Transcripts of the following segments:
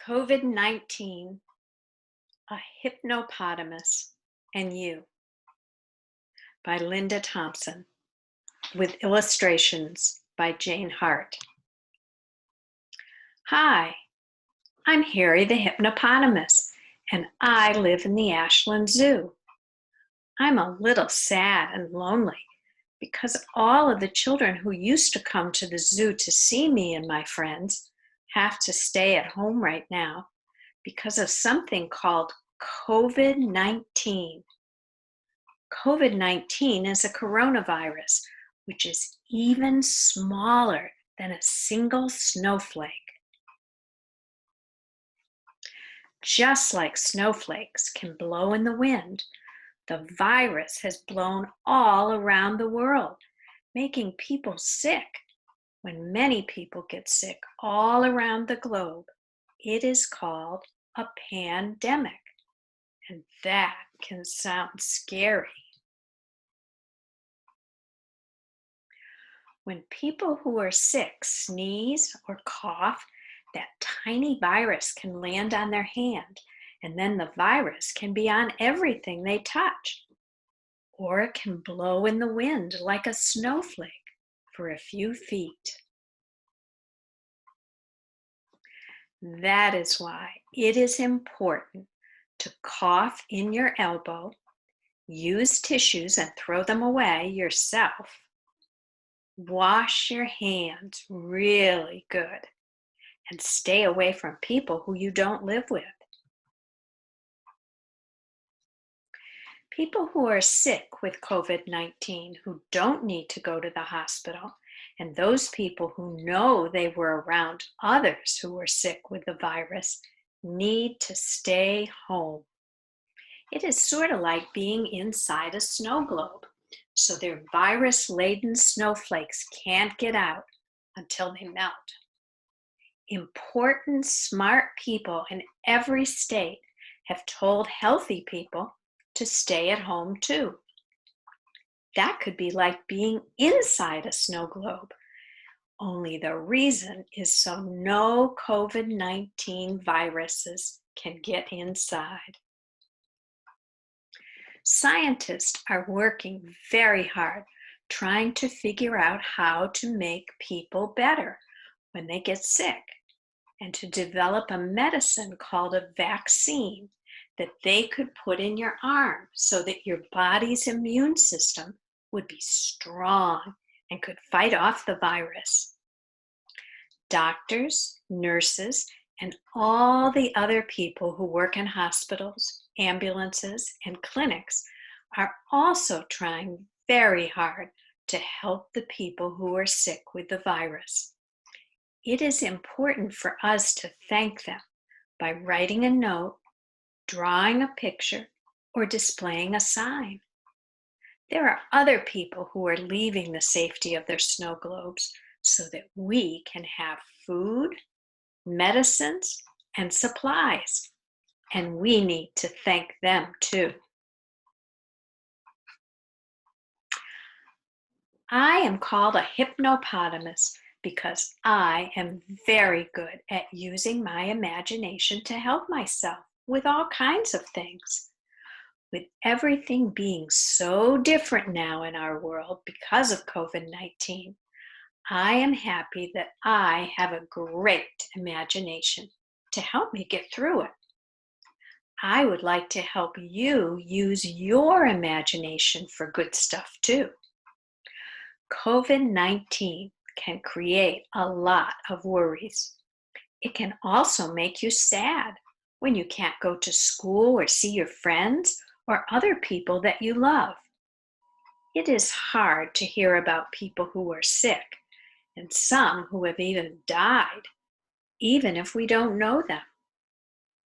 COVID-19, a Hypnopotamus, and You by Linda Thomson, with illustrations by Jane Hart. Hi, I'm Harry the Hypnopotamus, and I live in the Ashland Zoo. I'm a little sad and lonely because all of the children who used to come to the zoo to see me and my friends have to stay at home right now because of something called COVID-19. COVID-19 is a coronavirus, which is even smaller than a single snowflake. Just like snowflakes can blow in the wind, the virus has blown all around the world, making people sick. When many people get sick all around the globe, it is called a pandemic, and that can sound scary. When people who are sick sneeze or cough, that tiny virus can land on their hand, and then the virus can be on everything they touch. Or it can blow in the wind like a snowflake for a few feet. That is why it is important to cough in your elbow, use tissues and throw them away yourself. Wash your hands really good and stay away from people who you don't live with. People who are sick with COVID-19 who don't need to go to the hospital, and those people who know they were around others who were sick with the virus, need to stay home. It is sort of like being inside a snow globe, so their virus-laden snowflakes can't get out until they melt. Important, smart people in every state have told healthy people to stay at home too. That could be like being inside a snow globe, only the reason is so no COVID-19 viruses can get inside. Scientists are working very hard trying to figure out how to make people better when they get sick and to develop a medicine called a vaccine that they could put in your arm so that your body's immune system would be strong and could fight off the virus. Doctors, nurses, and all the other people who work in hospitals, ambulances, and clinics are also trying very hard to help the people who are sick with the virus. It is important for us to thank them by writing a note, drawing a picture, or displaying a sign. There are other people who are leaving the safety of their snow globes so that we can have food, medicines, and supplies, and we need to thank them too. I am called a hypnopotamus because I am very good at using my imagination to help myself with all kinds of things. With everything being so different now in our world because of COVID-19, I am happy that I have a great imagination to help me get through it. I would like to help you use your imagination for good stuff too. COVID-19 can create a lot of worries. It can also make you sad when you can't go to school or see your friends or other people that you love. It is hard to hear about people who are sick and some who have even died, even if we don't know them.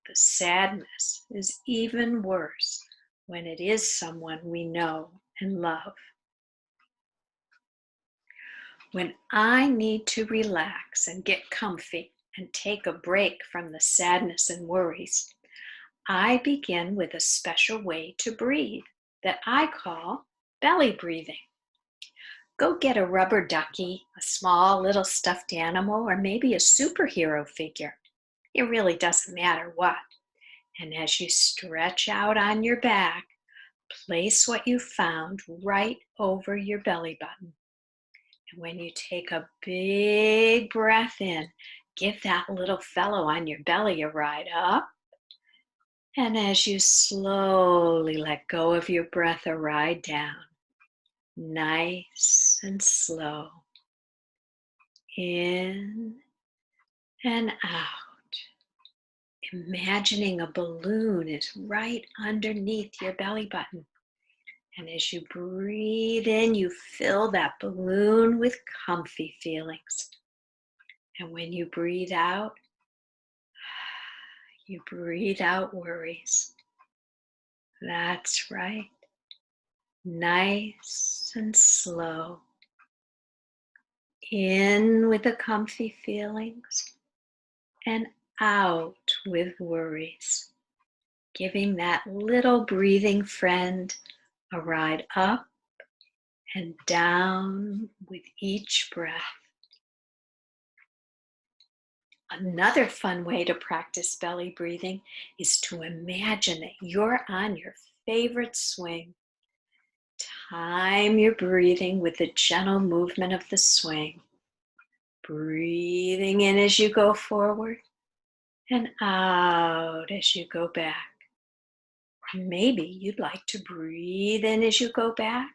The sadness is even worse when it is someone we know and love. When I need to relax and get comfy and take a break from the sadness and worries, I begin with a special way to breathe that I call belly breathing. Go get a rubber ducky, a small little stuffed animal, or maybe a superhero figure. It really doesn't matter what. And as you stretch out on your back, place what you found right over your belly button. And when you take a big breath in, give that little fellow on your belly a ride up. And as you slowly let go of your breath, a ride down. Nice and slow. In and out. Imagining a balloon is right underneath your belly button. And as you breathe in, you fill that balloon with comfy feelings. And when you breathe out worries. That's right. Nice and slow. In with the comfy feelings and out with worries. Giving that little breathing friend a ride up and down with each breath. Another fun way to practice belly breathing is to imagine that you're on your favorite swing. Time your breathing with the gentle movement of the swing. Breathing in as you go forward and out as you go back. Or maybe you'd like to breathe in as you go back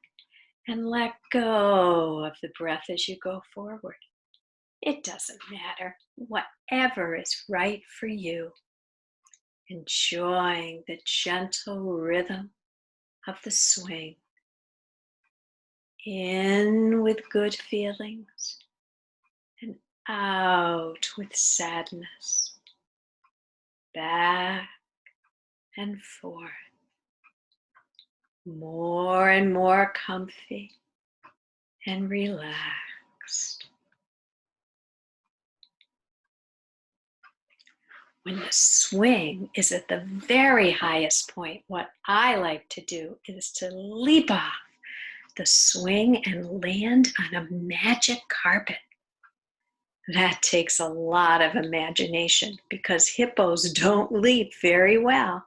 and let go of the breath as you go forward. It doesn't matter, whatever is right for you. Enjoying the gentle rhythm of the swing. In with good feelings and out with sadness. Back and forth. More and more comfy and relaxed. When the swing is at the very highest point, what I like to do is to leap off the swing and land on a magic carpet. That takes a lot of imagination because hippos don't leap very well.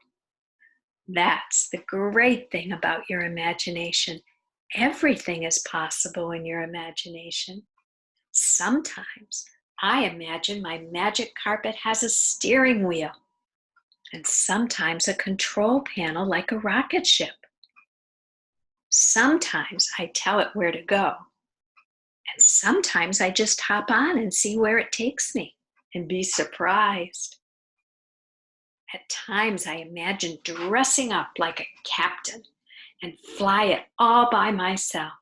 That's the great thing about your imagination. Everything is possible in your imagination. Sometimes I imagine my magic carpet has a steering wheel, and sometimes a control panel like a rocket ship. Sometimes I tell it where to go, and sometimes I just hop on and see where it takes me and be surprised. At times I imagine dressing up like a captain and fly it all by myself.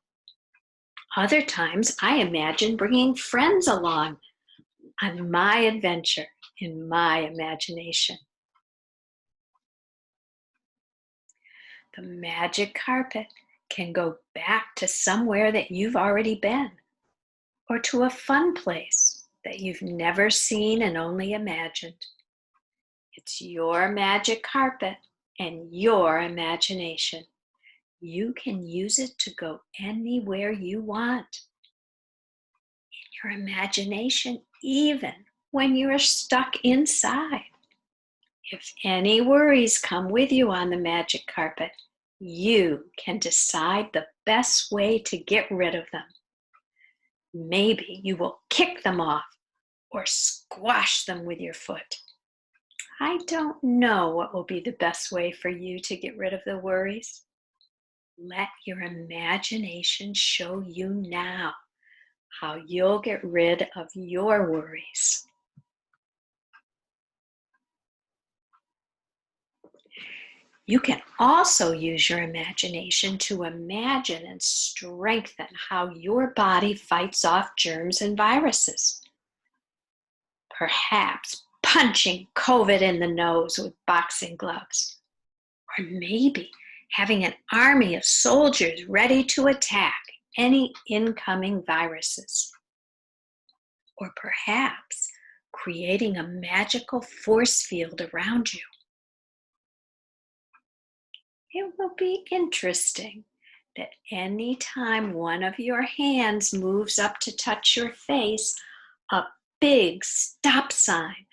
Other times I imagine bringing friends along on my adventure in my imagination. The magic carpet can go back to somewhere that you've already been, or to a fun place that you've never seen and only imagined. It's your magic carpet and your imagination. You can use it to go anywhere you want. In your imagination, even when you're stuck inside. If any worries come with you on the magic carpet, you can decide the best way to get rid of them. Maybe you will kick them off or squash them with your foot. I don't know what will be the best way for you to get rid of the worries. Let your imagination show you now how you'll get rid of your worries. You can also use your imagination to imagine and strengthen how your body fights off germs and viruses. Perhaps punching COVID in the nose with boxing gloves. Or maybe having an army of soldiers ready to attack any incoming viruses. Or perhaps creating a magical force field around you. It will be interesting that anytime one of your hands moves up to touch your face, a big stop sign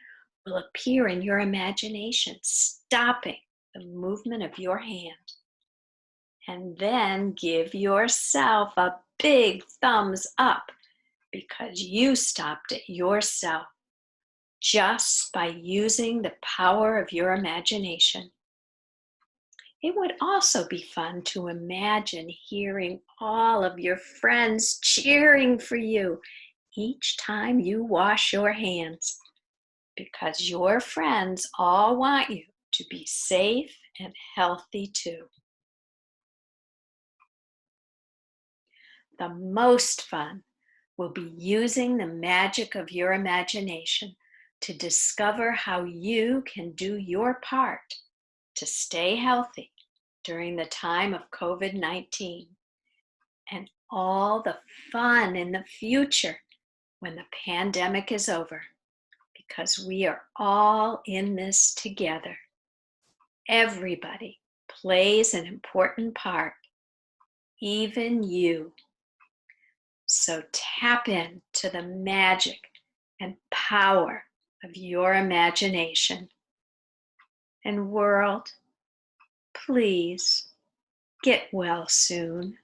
will appear in your imagination, stopping the movement of your hand. And then give yourself a big thumbs up because you stopped it yourself just by using the power of your imagination. It would also be fun to imagine hearing all of your friends cheering for you each time you wash your hands, because your friends all want you to be safe and healthy too. The most fun will be using the magic of your imagination to discover how you can do your part to stay healthy during the time of COVID-19 and all the fun in the future when the pandemic is over, because we are all in this together. Everybody plays an important part, even you. So tap into the magic and power of your imagination. And world, please get well soon.